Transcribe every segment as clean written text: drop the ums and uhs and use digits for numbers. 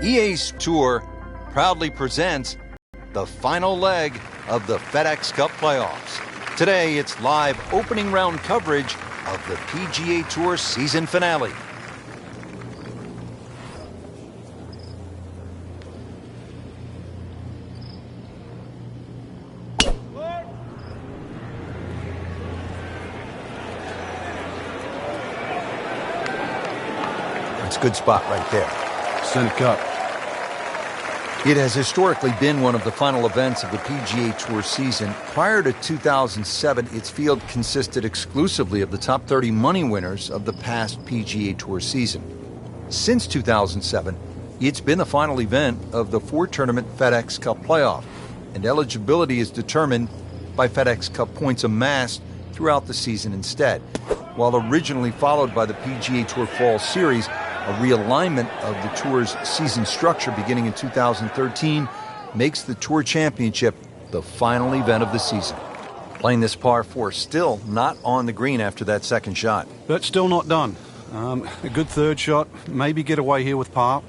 EA's Tour proudly presents the final leg of the FedEx Cup playoffs. Today, it's live opening round coverage of the PGA Tour season finale. That's a good spot right there. Center cut. It has historically been one of the final events of the PGA Tour season. Prior to 2007, its field consisted exclusively of the top 30 money winners of the past PGA Tour season. Since 2007, it's been the final event of the four-tournament FedEx Cup playoff, and eligibility is determined by FedEx Cup points amassed throughout the season instead. While originally followed by the PGA Tour Fall Series, a realignment of the Tour's season structure beginning in 2013 makes the Tour Championship the final event of the season. Playing this par 4, still not on the green after that second shot. But still not done. A good third shot, maybe get away here with par.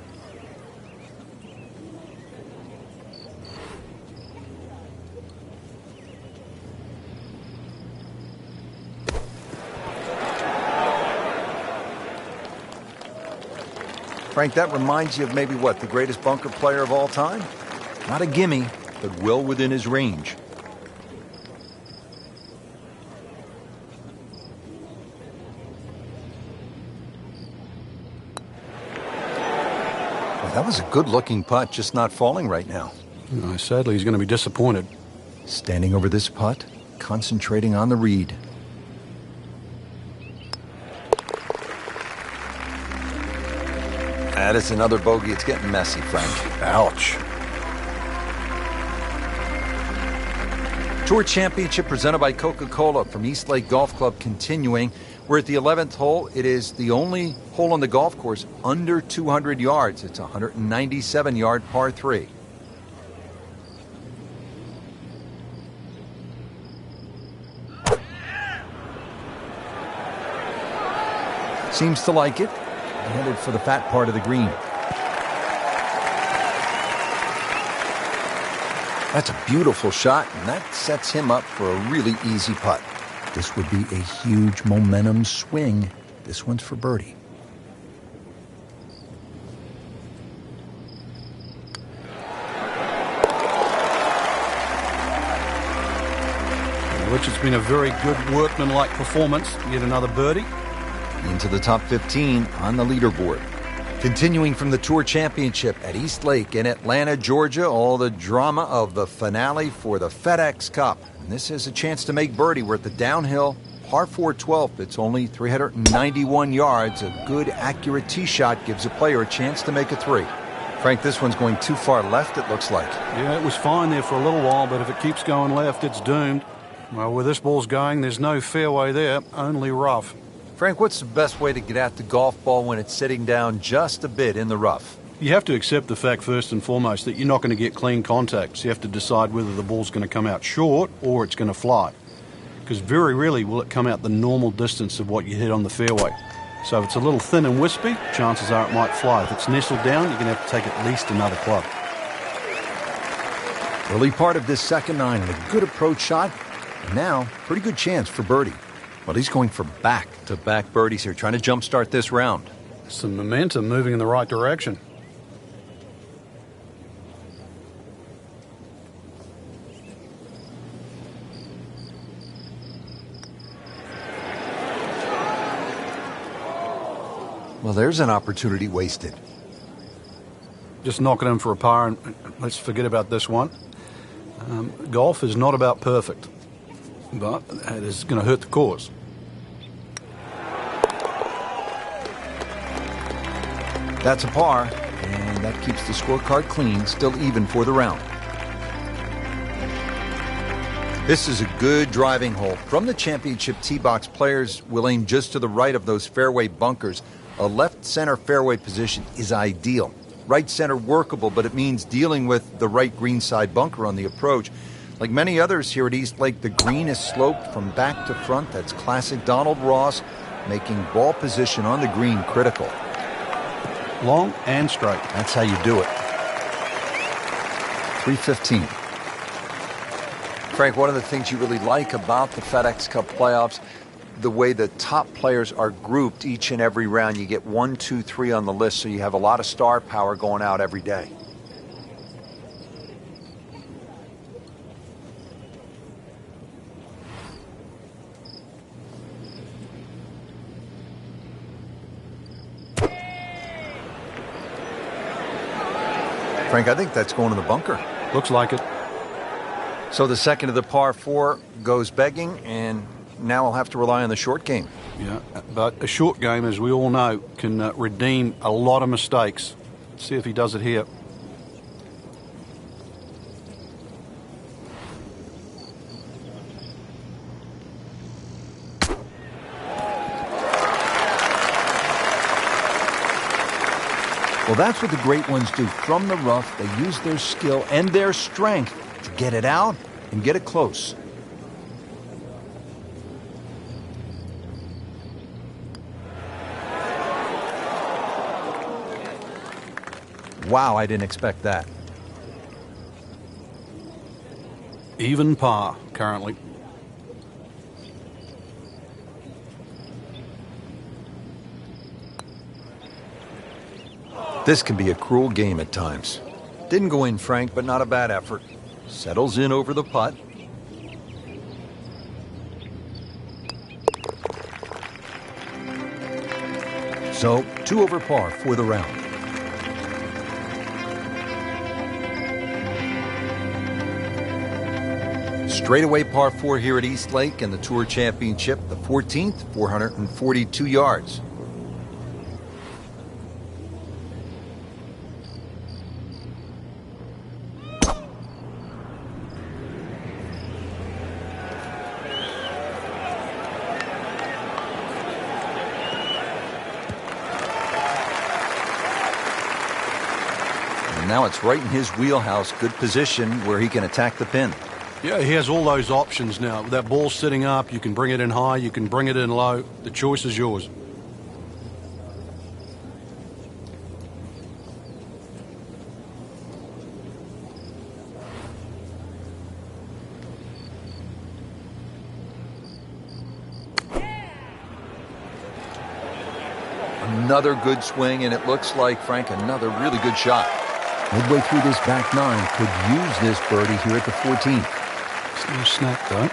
Frank, that reminds you of maybe what, the greatest bunker player of all time? Not a gimme, but well within his range. Well, that was a good-looking putt, just not falling right now. No, sadly, he's going to be disappointed. Standing over this putt, concentrating on the read. That is another bogey. It's getting messy, Frank. Ouch. Tour Championship presented by Coca-Cola from East Lake Golf Club continuing. We're at the 11th hole. It is the only hole on the golf course under 200 yards. It's a 197-yard par 3. Seems to like it. Headed for the fat part of the green. That's a beautiful shot, and that sets him up for a really easy putt. This would be a huge momentum swing. This one's for birdie. Which has been a very good workmanlike performance. Yet another birdie. Into the top 15 on the leaderboard. Continuing from the Tour Championship at East Lake in Atlanta, Georgia, all the drama of the finale for the FedEx Cup. And this is a chance to make birdie. We're at the downhill par 4 12th. It's only 391 yards. A good, accurate tee shot gives a player a chance to make a 3. Frank, this one's going too far left, it looks like. Yeah, it was fine there for a little while, but if it keeps going left, it's doomed. Well, where this ball's going, there's no fairway there, only rough. Frank, what's the best way to get at the golf ball when it's sitting down just a bit in the rough? You have to accept the fact, first and foremost, that you're not going to get clean contact. So you have to decide whether the ball's going to come out short or it's going to fly. Because very rarely will it come out the normal distance of what you hit on the fairway. So if it's a little thin and wispy, chances are it might fly. If it's nestled down, you're going to have to take at least another club. Early part of this second 9 and a good approach shot. And now, pretty good chance for birdie. Well, he's going for back-to-back birdies here, trying to jumpstart this round. Some momentum moving in the right direction. Well, there's an opportunity wasted. Just knocking in for a par, and let's forget about this one. Golf is not about perfect, but it is going to hurt the cause. That's a par, and that keeps the scorecard clean, still even for the round. This is a good driving hole. From the championship tee box, players will aim just to the right of those fairway bunkers. A left center fairway position is ideal. Right center workable, but it means dealing with the right greenside bunker on the approach. Like many others here at East Lake, the green is sloped from back to front. That's classic Donald Ross, making ball position on the green critical. long and straight. That's how you do it. 315. Frank, one of the things you really like about the FedEx Cup playoffs, the way the top players are grouped each and every round. You get 1, 2, 3 on the list, so you have a lot of star power going out every day. Frank, I think that's going to the bunker. Looks like it. So the second of the par 4 goes begging, and now we'll have to rely on the short game. Yeah, but a short game, as we all know, can redeem a lot of mistakes. Let's see if he does it here. Well, that's what the great ones do. From the rough, they use their skill and their strength to get it out and get it close. Wow, I didn't expect that. Even par, currently. This can be a cruel game at times. Didn't go in, Frank, but not a bad effort. Settles in over the putt. So, 2 over par for the round. Straightaway par 4 here at East Lake in the Tour Championship, the 14th, 442 yards. Now it's right in his wheelhouse. Good position where he can attack the pin. Yeah, he has all those options now. With that ball sitting up, you can bring it in high, you can bring it in low. The choice is yours. Another good swing, and it looks like, Frank, another really good shot. Midway through this back 9, could use this birdie here at the 14th. Still a snap, though.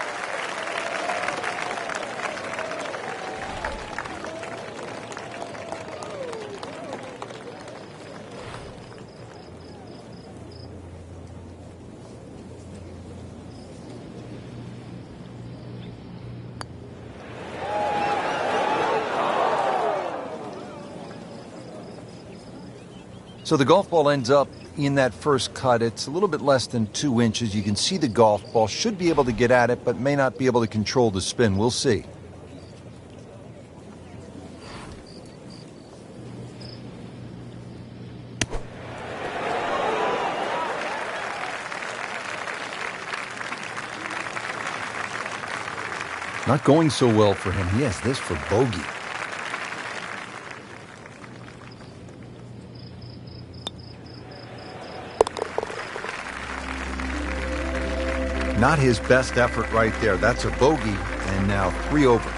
So the golf ball ends up in that first cut. It's a little bit less than 2 inches. You can see the golf ball. Should be able to get at it, but may not be able to control the spin. We'll see. Not going so well for him. He has this for bogey. Not his best effort right there. That's a bogey, and now 3 over.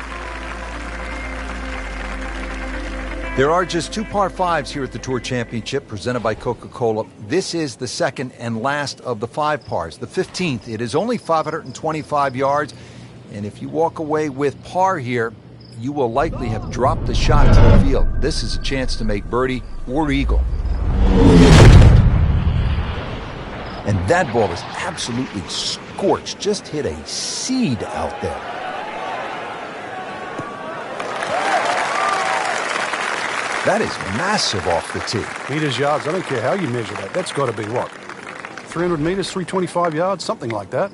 There are just 2 par 5s here at the Tour Championship presented by Coca-Cola. This is the second and last of the 5 pars, the 15th. It is only 525 yards, and if you walk away with par here, you will likely have dropped the shot to the field. This is a chance to make birdie or eagle. And that ball is absolutely scorched. Just hit a seed out there. That is massive off the tee. Meters, yards, I don't care how you measure that. That's got to be what? 300 meters, 325 yards, something like that.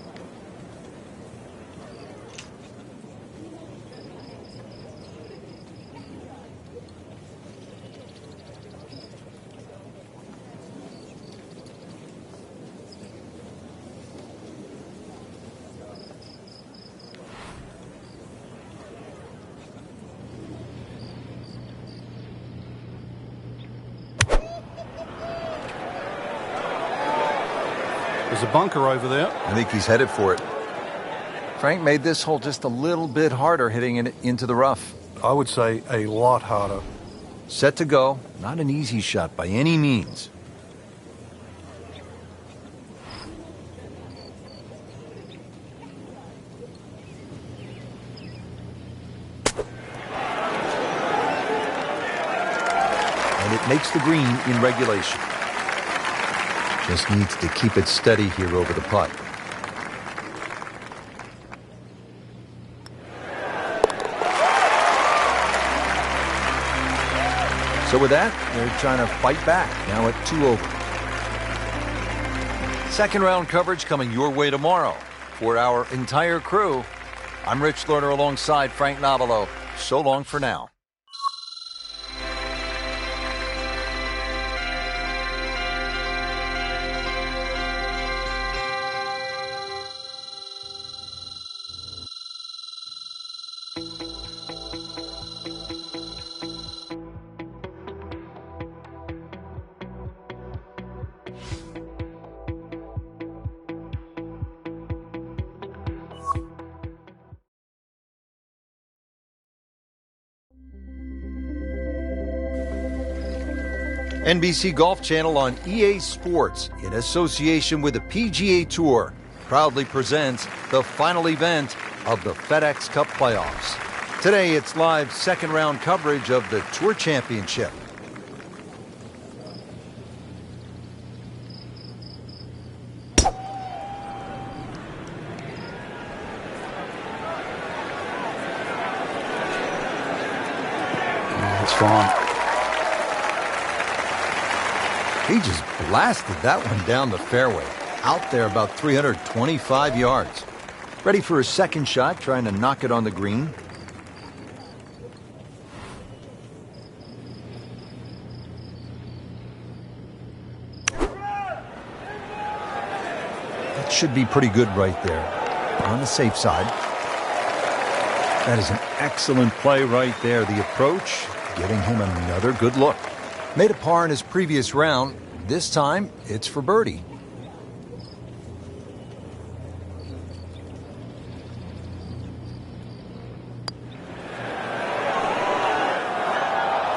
There's a bunker over there. I think he's headed for it. Frank made this hole just a little bit harder hitting it into the rough. I would say a lot harder. Set to go. Not an easy shot by any means. And it makes the green in regulation. Just needs to keep it steady here over the putt. So with that, they're trying to fight back, now at 2 over. Second round coverage coming your way tomorrow. For our entire crew, I'm Rich Lerner alongside Frank Nobilo. So long for now. NBC Golf Channel on EA Sports, in association with the PGA Tour, proudly presents the final event of the FedEx Cup playoffs. Today, it's live second round coverage of the Tour Championship. It's fine. He just blasted that one down the fairway, out there about 325 yards. Ready for his second shot, trying to knock it on the green. That should be pretty good right there, on the safe side. That is an excellent play right there. The approach, giving him another good look. Made a par in his previous round. This time, it's for birdie.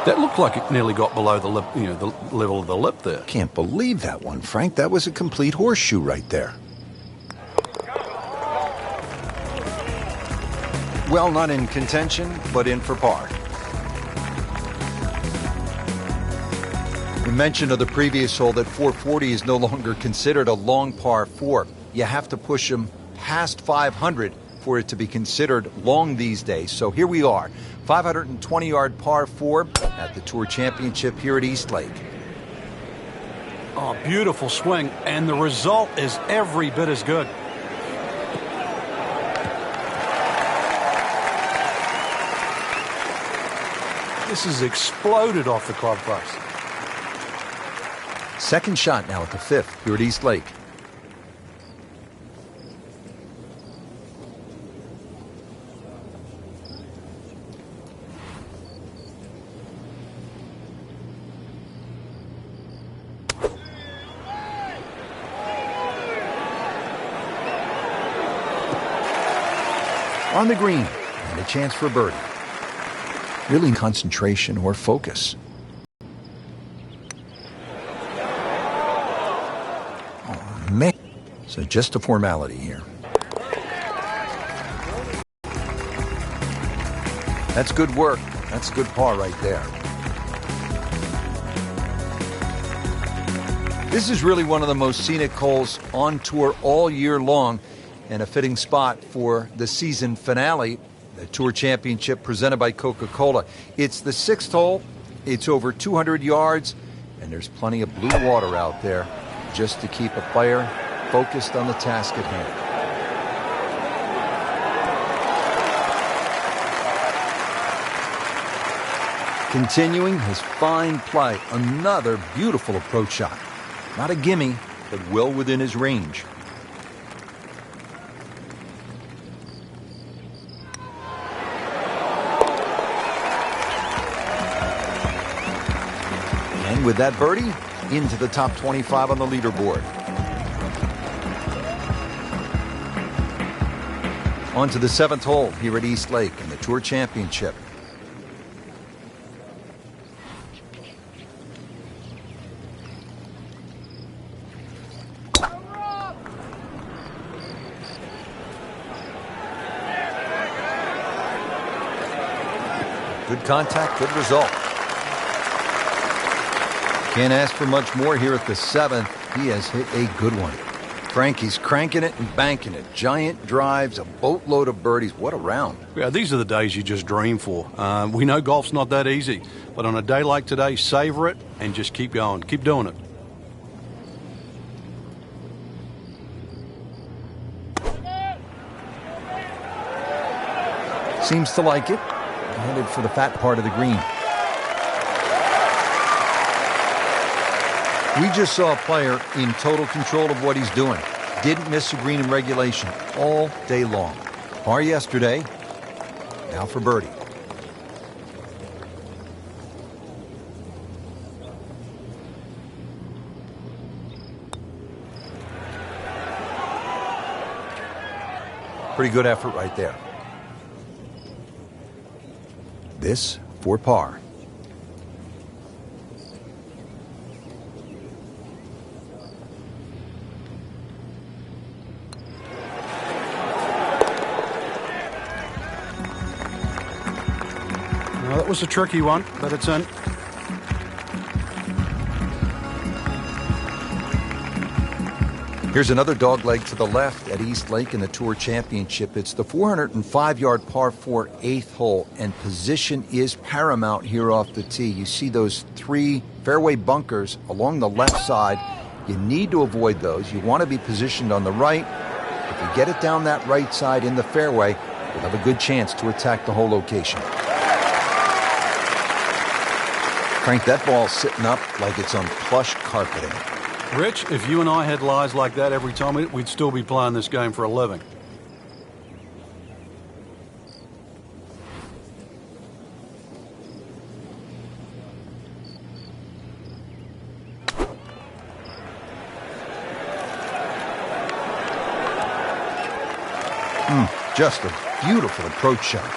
That looked like it nearly got below the lip, the level of the lip there. Can't believe that one, Frank. That was a complete horseshoe right there. Well, not in contention, but in for par. We mentioned of the previous hole that 440 is no longer considered a long par 4. You have to push them past 500 for it to be considered long these days. So here we are, 520-yard par 4 at the Tour Championship here at East Lake. Oh, beautiful swing, and the result is every bit as good. This has exploded off the club face. Second shot now at the 5th here at East Lake. On the green, and a chance for birdie. Really concentration or focus. Oh, man. So just a formality here. That's good work. That's a good par right there. This is really one of the most scenic holes on tour all year long, and a fitting spot for the season finale, the Tour Championship presented by Coca-Cola. It's the 6th hole. It's over 200 yards, and there's plenty of blue water out there just to keep a player focused on the task at hand. Continuing his fine play, another beautiful approach shot. Not a gimme, but well within his range. And with that birdie, into the top 25 on the leaderboard. On to the 7th hole here at East Lake in the Tour Championship. Good contact, good result. Can't ask for much more here at the 7th. He has hit a good one. Frankie's cranking it and banking it. Giant drives, a boatload of birdies. What a round. Yeah, these are the days you just dream for. We know golf's not that easy, but on a day like today, savor it and just keep going. Keep doing it. Seems to like it. Headed for the fat part of the green. We just saw a player in total control of what he's doing. Didn't miss a green in regulation all day long. Par yesterday, now for birdie. Pretty good effort right there. This for par. Well, that was a tricky one, but it's in. Here's another dogleg to the left at East Lake in the Tour Championship. It's the 405-yard par 4 8th hole, and position is paramount here off the tee. You see those 3 fairway bunkers along the left side. You need to avoid those. You want to be positioned on the right. If you get it down that right side in the fairway, you'll have a good chance to attack the whole location. Frank, that ball's sitting up like it's on plush carpeting. Rich, if you and I had lies like that every time, we'd still be playing this game for a living. Just a beautiful approach shot.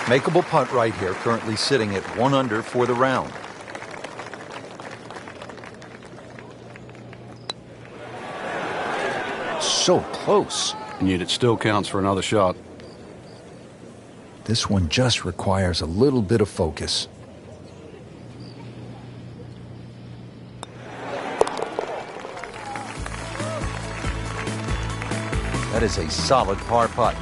Makeable putt right here, currently sitting at 1 under for the round. So close. And yet it still counts for another shot. This one just requires a little bit of focus. That is a solid par putt.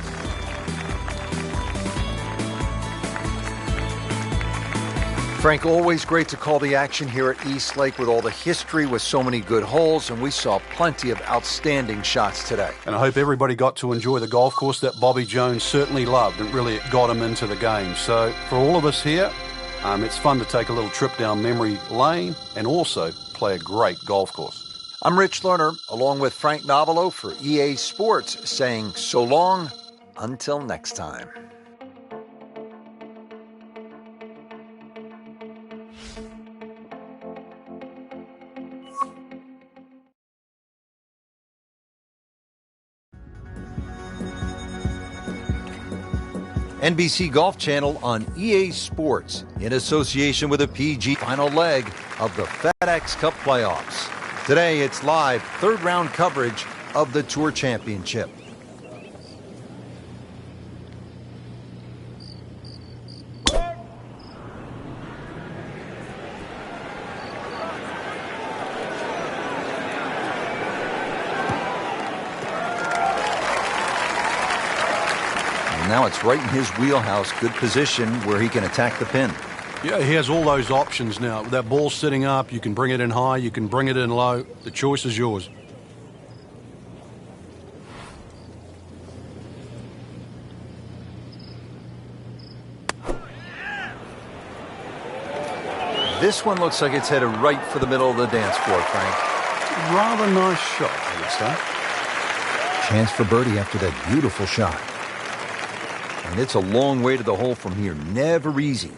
Frank, always great to call the action here at East Lake with all the history, with so many good holes, and we saw plenty of outstanding shots today. And I hope everybody got to enjoy the golf course that Bobby Jones certainly loved, and really it got him into the game. So for all of us here, it's fun to take a little trip down memory lane and also play a great golf course. I'm Rich Lerner, along with Frank Novelo for EA Sports, saying so long until next time. NBC Golf Channel on EA Sports in association with the PG final leg of the FedEx Cup playoffs. Today it's live third round coverage of the Tour Championship. Now it's right in his wheelhouse. Good position where he can attack the pin. Yeah, he has all those options now. That ball's sitting up. You can bring it in high. You can bring it in low. The choice is yours. This one looks like it's headed right for the middle of the dance floor, Frank. Rather nice shot, I would say. Chance for birdie after that beautiful shot. And it's a long way to the hole from here. Never easy.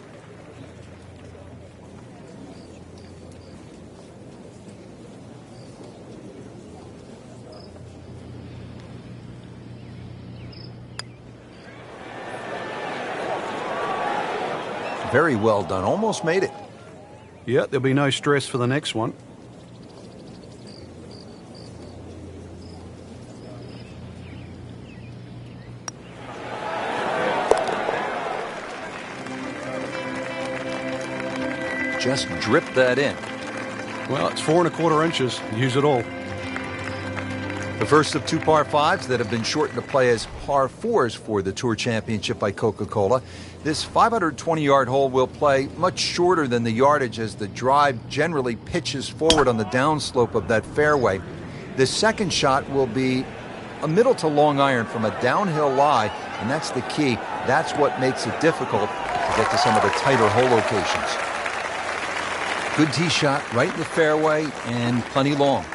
Very well done. Almost made it. Yeah, there'll be no stress for the next one. Just drip that in. Well, it's 4 1/4 inches. Use it all. The first of 2 par 5s that have been shortened to play as par 4s for the Tour Championship by Coca-Cola. This 520-yard hole will play much shorter than the yardage as the drive generally pitches forward on the downslope of that fairway. The second shot will be a middle to long iron from a downhill lie, and that's the key. That's what makes it difficult to get to some of the tighter hole locations. Good tee shot right in the fairway and plenty long.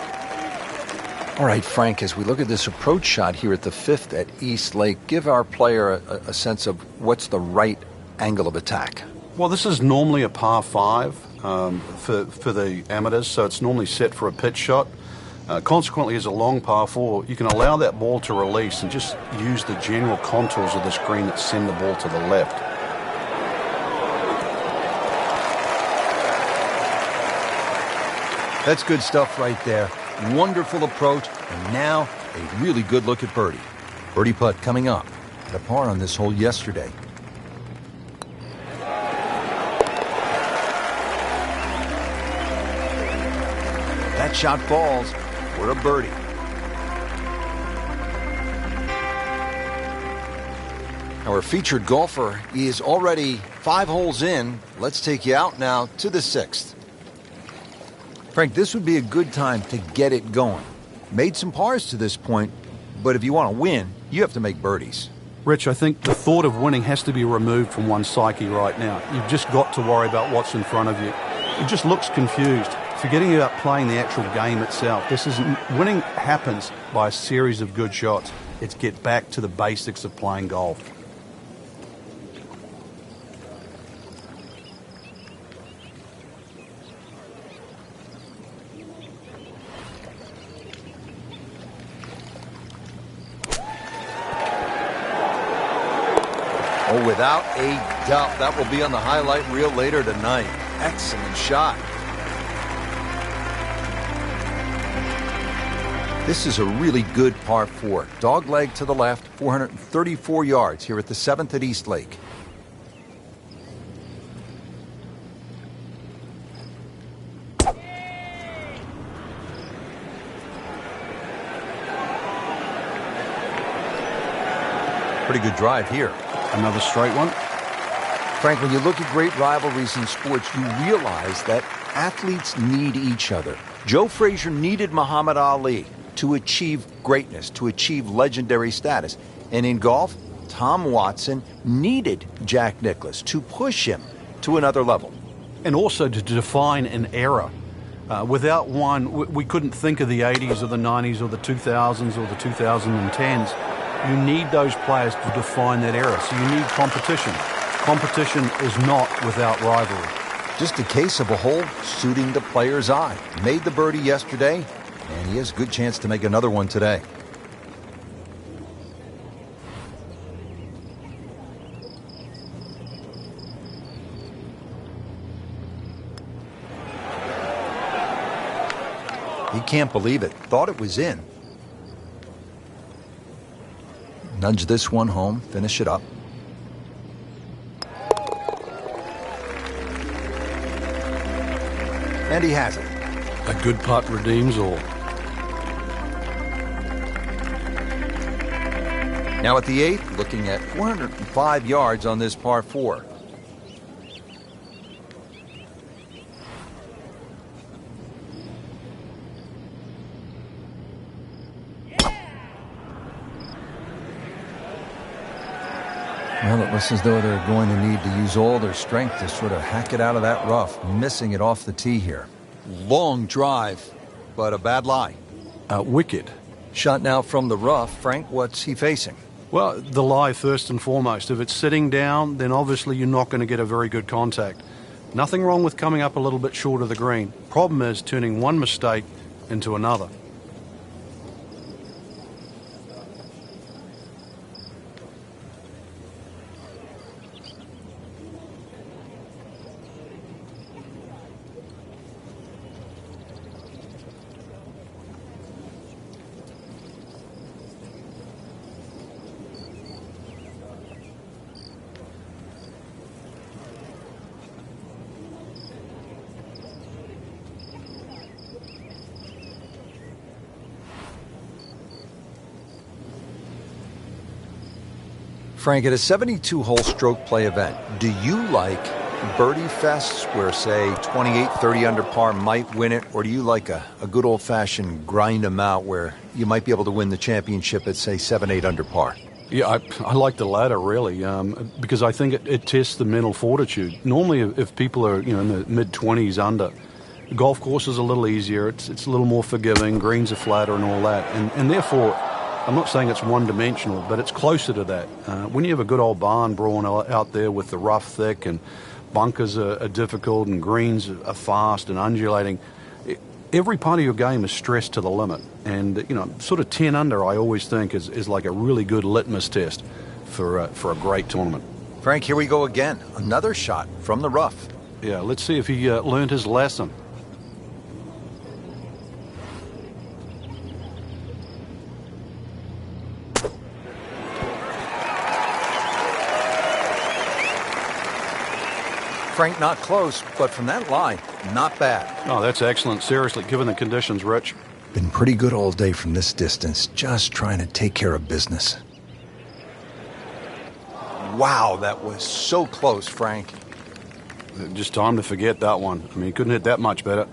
All right, Frank, as we look at this approach shot here at the 5th at East Lake, give our player a sense of what's the right angle of attack. Well, this is normally a par 5 for the amateurs, so it's normally set for a pitch shot. Consequently, as a long par 4, you can allow that ball to release and just use the general contours of the screen that send the ball to the left. That's good stuff right there. Wonderful approach, and now a really good look at birdie. Birdie putt coming up. The par on this hole yesterday. That shot falls for a birdie. Our featured golfer is already 5 holes in. Let's take you out now to the 6th. Frank, this would be a good time to get it going. Made some pars to this point, but if you want to win, you have to make birdies. Rich, I think the thought of winning has to be removed from one's psyche right now. You've just got to worry about what's in front of you. It just looks confused, forgetting about playing the actual game itself. Winning happens by a series of good shots. It's get back to the basics of playing golf. Oh, without a doubt, that will be on the highlight reel later tonight. Excellent shot. This is a really good par 4. Dogleg to the left, 434 yards here at the 7th at East Lake. Pretty good drive here. Another straight one. Frank, when you look at great rivalries in sports, you realize that athletes need each other. Joe Frazier needed Muhammad Ali to achieve greatness, to achieve legendary status. And in golf, Tom Watson needed Jack Nicklaus to push him to another level. And also to define an era. Without one, we couldn't think of the 80s or the 90s or the 2000s or the 2010s. You need those players to define that era. So you need competition. Competition is not without rivalry. Just a case of a hole suiting the player's eye. Made the birdie yesterday, and he has a good chance to make another one today. He can't believe it. Thought it was in. Nudge this one home, finish it up. And he has it. A good putt redeems all. Now at the 8th, looking at 405 yards on this par 4. Well, it looks as though they're going to need to use all their strength to sort of hack it out of that rough, missing it off the tee here. Long drive, but a bad lie. Wicked. Shot now from the rough. Frank, what's he facing? Well, the lie first and foremost. If it's sitting down, then obviously you're not going to get a very good contact. Nothing wrong with coming up a little bit short of the green. Problem is turning one mistake into another. Frank, at a 72-hole stroke play event, do you like birdie fests where, say, 28, 30 under par might win it, or do you like a good old-fashioned grind 'em out where you might be able to win the championship at, say, 7, 8 under par? Yeah, I like the latter, really, because I think it tests the mental fortitude. Normally, if people are in the mid-20s under, the golf course is a little easier, it's a little more forgiving, greens are flatter and all that, and therefore, I'm not saying it's one-dimensional, but it's closer to that. When you have a good old barn brawn out there with the rough thick and bunkers are difficult and greens are fast and undulating, every part of your game is stressed to the limit. And, sort of 10 under, I always think, is like a really good litmus test for a great tournament. Frank, here we go again. Another shot from the rough. Yeah, let's see if he learned his lesson. Frank, not close, but from that line, not bad. Oh, that's excellent. Seriously, given the conditions, Rich. Been pretty good all day from this distance, just trying to take care of business. Wow, that was so close, Frank. Just time to forget that one. I mean, he couldn't hit that much better.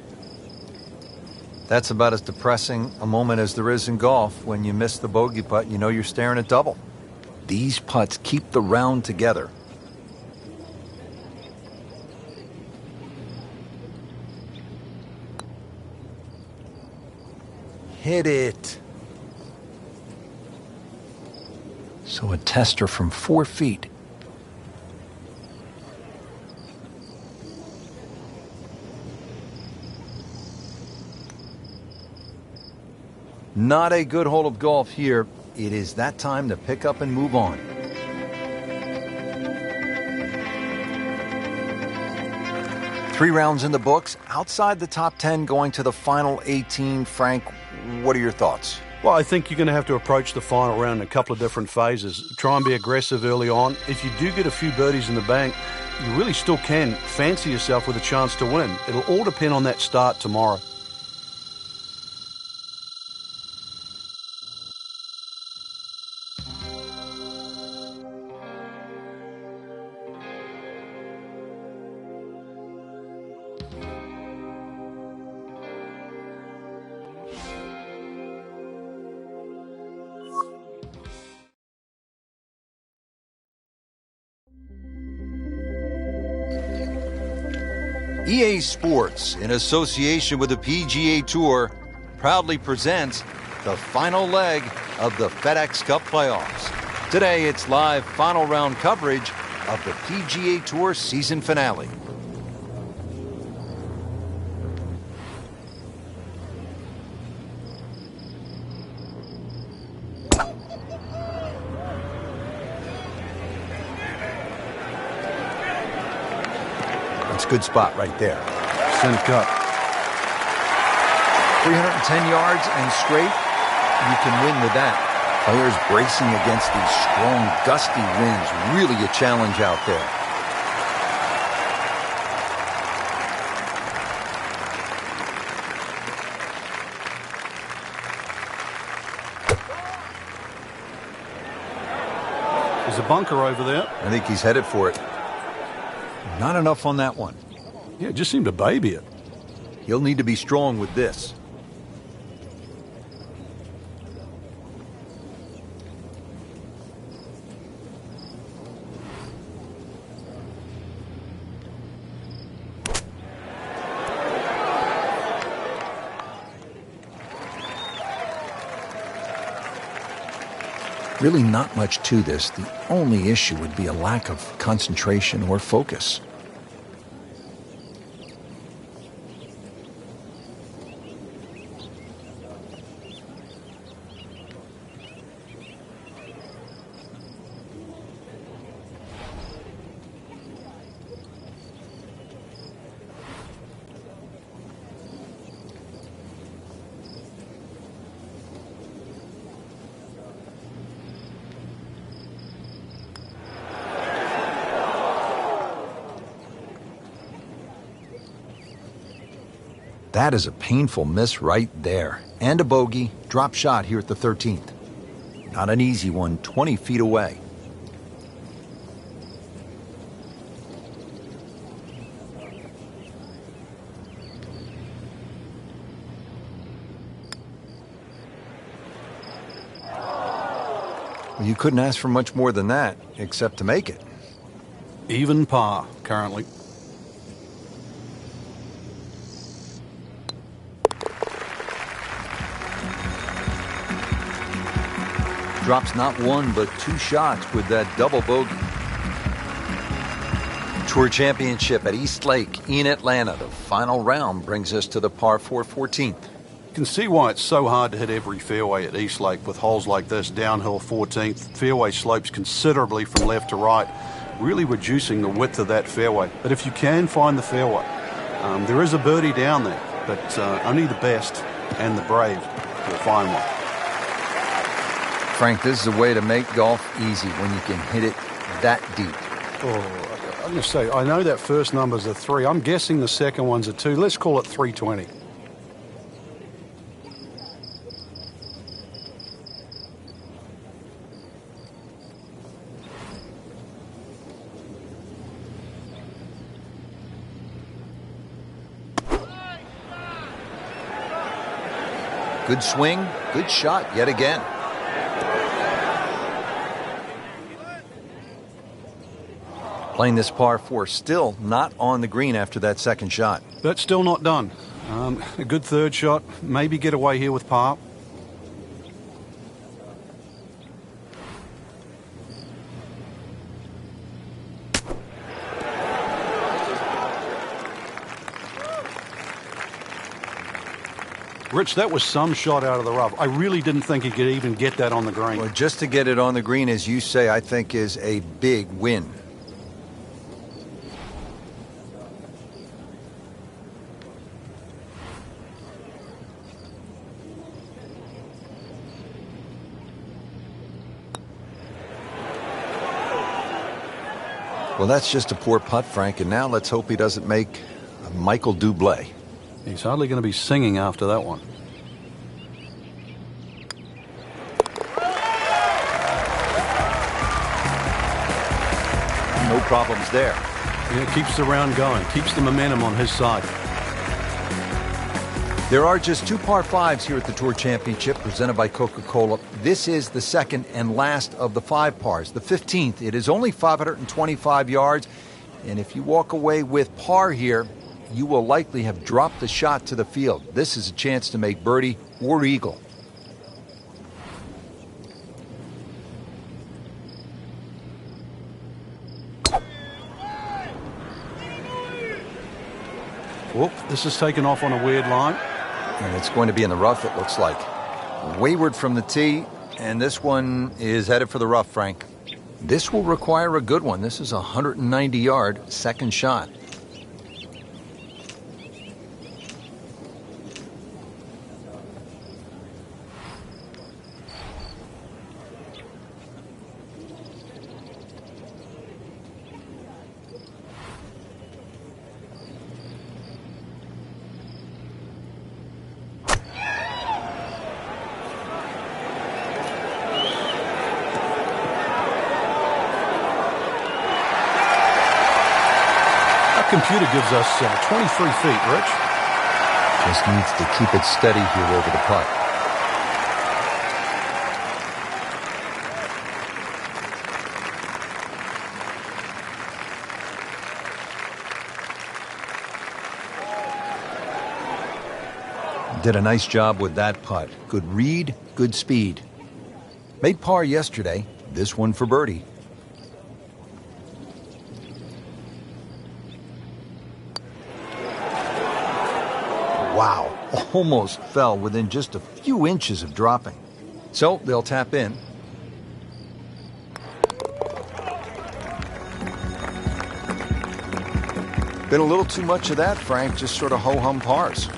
That's about as depressing a moment as there is in golf. When you miss the bogey putt, you know you're staring at double. These putts keep the round together. Hit it. So a tester from 4 feet. Not a good hole of golf here. It is that time to pick up and move on. Three rounds in the books, outside the top 10 going to the final 18. Frank, what are your thoughts? Well, I think you're going to have to approach the final round in a couple of different phases. Try and be aggressive early on. If you do get a few birdies in the bank, you really still can fancy yourself with a chance to win. It'll all depend on that start tomorrow. EA Sports, in association with the PGA Tour, proudly presents the final leg of the FedEx Cup playoffs. Today, it's live final round coverage of the PGA Tour season finale. That's a good spot right there. Center cut. 310 yards and straight, you can win with that. Players bracing against these strong, gusty winds, really a challenge out there. There's a bunker over there. I think he's headed for it. Not enough on that one. Yeah, it just seemed to baby it. He'll need to be strong with this. Really not much to this. The only issue would be a lack of concentration or focus. That is a painful miss right there. And a bogey, drop shot here at the 13th. Not an easy one, 20 feet away. You couldn't ask for much more than that, except to make it. Even par, currently. Drops not one, but two shots with that double bogey. Tour Championship at East Lake in Atlanta. The final round brings us to the par 4 14th. You can see why it's so hard to hit every fairway at East Lake with holes like this. Downhill 14th, fairway slopes considerably from left to right, really reducing the width of that fairway. But if you can find the fairway, there is a birdie down there, but only the best and the brave will find one. Frank, this is a way to make golf easy when you can hit it that deep. Oh, I'm going to say, I know that first number's a 3. I'm guessing the second one's a 2. Let's call it 320. Good swing, good shot yet again. Playing this par 4, still not on the green after that second shot. But still not done. A good third shot, maybe get away here with par. Rich, that was some shot out of the rough. I really didn't think he could even get that on the green. Well, just to get it on the green, as you say, I think is a big win. Well, that's just a poor putt, Frank, and now let's hope he doesn't make a Michael Bublé. He's hardly going to be singing after that one. No problems there. Yeah, keeps the round going, keeps the momentum on his side. There are just 2 par 5s here at the Tour Championship presented by Coca-Cola. This is the second and last of the 5 pars. The 15th, it is only 525 yards. And if you walk away with par here, you will likely have dropped the shot to the field. This is a chance to make birdie or eagle. Whoop, this is taken off on a weird line. And it's going to be in the rough, it looks like. Wayward from the tee, and this one is headed for the rough, Frank. This will require a good one. This is a 190-yard second shot. Computer gives us 23 feet, Rich. Just needs to keep it steady here over the putt. Did a nice job with that putt. Good read, good speed. Made par yesterday, this one for birdie. Wow, almost fell within just a few inches of dropping. So they'll tap in. Been a little too much of that, Frank, just sort of ho-hum pars.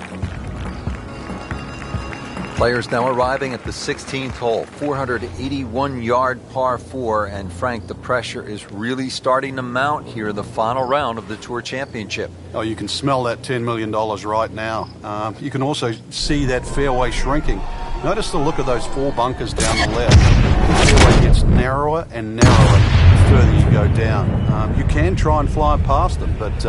Players now arriving at the 16th hole, 481-yard par 4, and Frank, the pressure is really starting to mount here in the final round of the Tour Championship. Oh, you can smell that $10 million right now. You can also see that fairway shrinking. Notice the look of those 4 bunkers down the left. The fairway gets narrower and narrower the further you go down. You can try and fly past them, but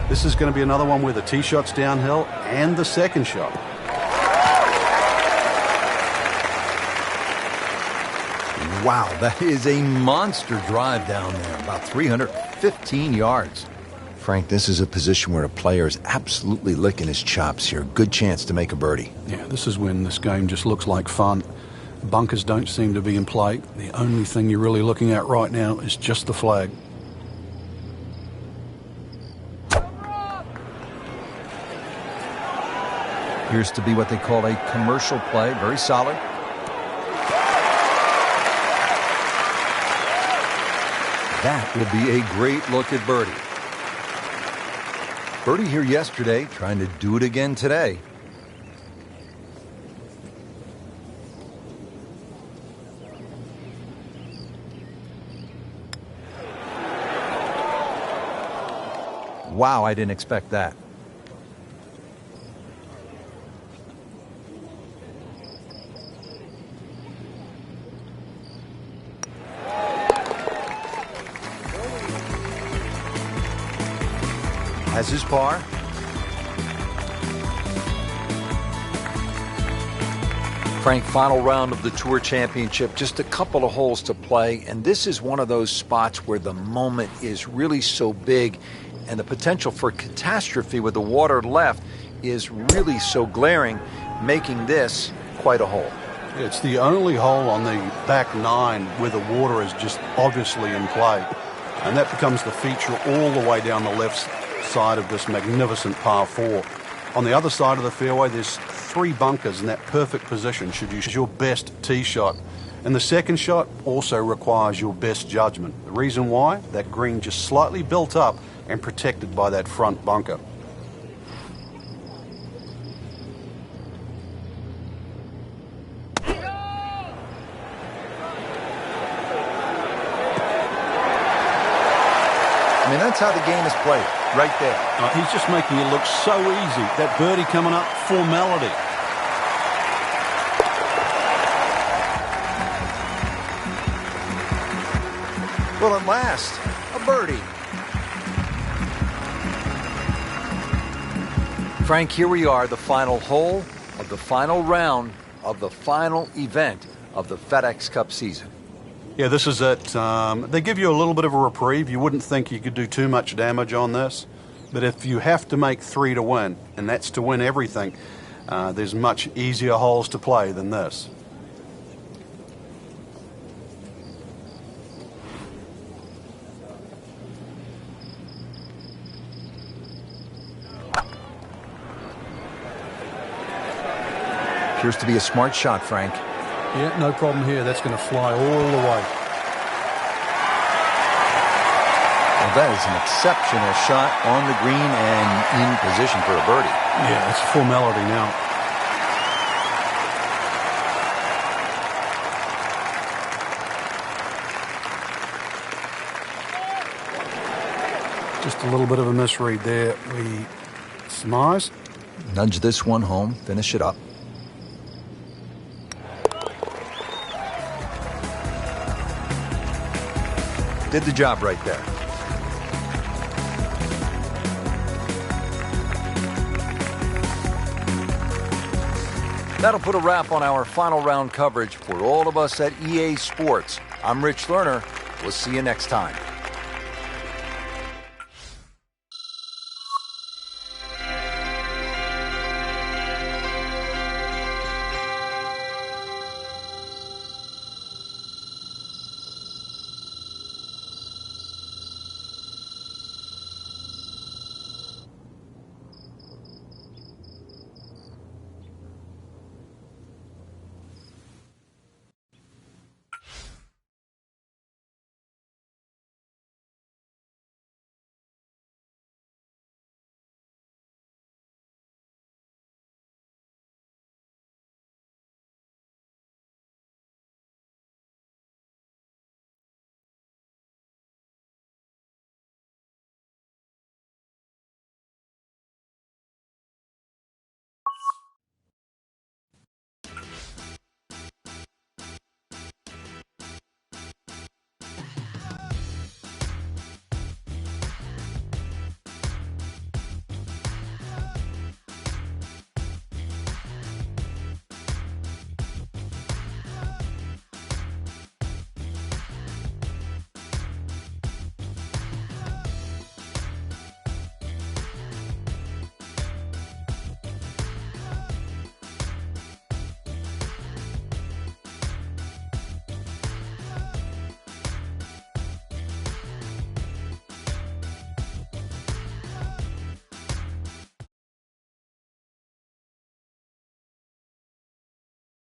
this is going to be another one where the tee shot's downhill and the second shot. Wow, that is a monster drive down there, about 315 yards. Frank, this is a position where a player is absolutely licking his chops here. Good chance to make a birdie. Yeah, this is when this game just looks like fun. Bunkers don't seem to be in play. The only thing you're really looking at right now is just the flag. Appears to be what they call a commercial play. Very solid. That will be a great look at birdie. Birdie here yesterday, trying to do it again today. Wow, I didn't expect that. Has his par. Frank, final round of the Tour Championship, just a couple of holes to play, and this is one of those spots where the moment is really so big and the potential for catastrophe with the water left is really so glaring, making this quite a hole. It's the only hole on the back nine where the water is just obviously in play, and that becomes the feature all the way down the left side of this magnificent par 4. On the other side of the fairway, there's 3 bunkers in that perfect position should you use your best tee shot. And the second shot also requires your best judgment. The reason why? That green just slightly built up and protected by that front bunker. I mean, that's how the game is played, right there. He's just making it look so easy. That birdie coming up, formality. Well, at last, a birdie. Frank, here we are, the final hole of the final round of the final event of the FedEx Cup season. Yeah, this is it. They give you a little bit of a reprieve. You wouldn't think you could do too much damage on this. But if you have to make 3 to win, and that's to win everything, there's much easier holes to play than this. Appears to be a smart shot, Frank. Yeah, no problem here. That's going to fly all the way. Well, that is an exceptional shot on the green and in position for a birdie. Yeah, it's a formality now. Just a little bit of a misread there. We surmise. Nudge this one home, finish it up. Did the job right there. That'll put a wrap on our final round coverage for all of us at EA Sports. I'm Rich Lerner. We'll see you next time.